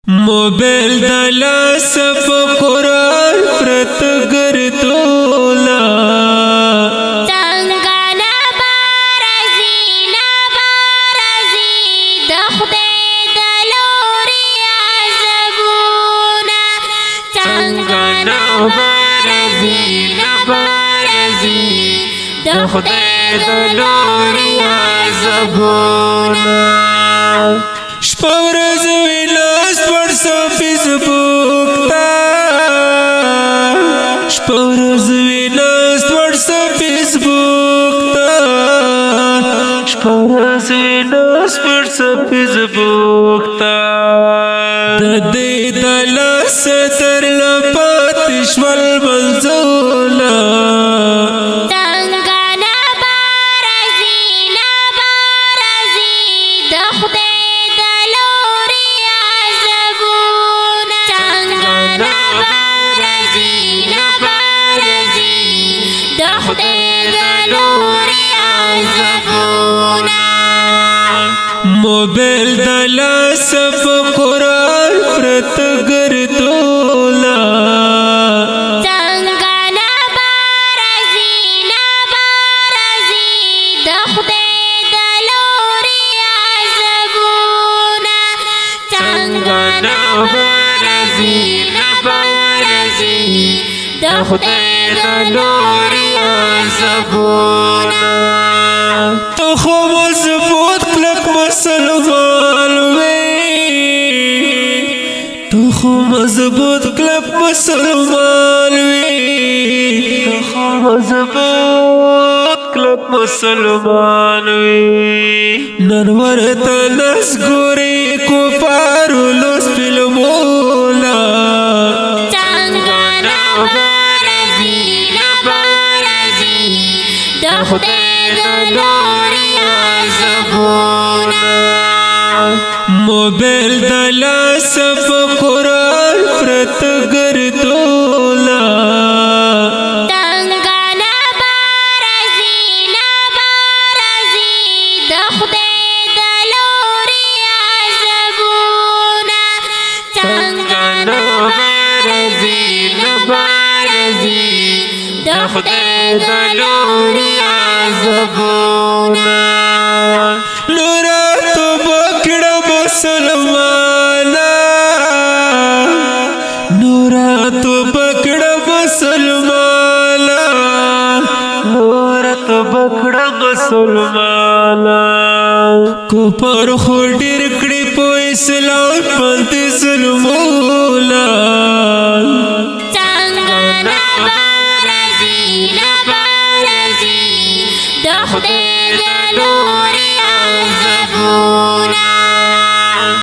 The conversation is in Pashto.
موبایل د لاس په قرآن پرت ګرځولا څنګه نبارزي د خدای د لوري عذابونه څنګه نبارزي د خدای د لوري عذابونه شپه ورځ ویلاس واتساپ فیسبوک تا شپه ورځ ویلاس واتساپ فیسبوک تا شپه ورځ ویلاس واتساپ فیسبوک تا د دې د لاس تر لپات شول منزولا څنګه نبارزي د خدای د لوري عذابونه څنګه نبارزي د خدای د لوري عذابونه موبایل د لاس په قرآن پرت ګرځولا څنګه نبارزي د خدای د لوري عذابونه څنګه نبارزي د خدای د لوري عذابونه تو خو مضبوط کلک مسلمان وی تو خو مضبوط کلک مسلمان وی تو خو مضبوط کلک مسلمان وی ننور تلس ګوري کفار لوس فلمولا څنګه نبارزي د خدای د لوري عذابونه موبایل د لاس په قرآن پرت ګرځولا څنګه نبارزي د خدای د لوري عذابونه څنګه نبارزي د خدای د لوري عذابونه نورا تو بکڑا مسلمانا نورا تو بکڑا مسلمانا نورا تو بکڑا مسلمانا کفر خو ډیر کړي په اسلام باندې ظلمولا څنګه نبارزي د خدای د لوري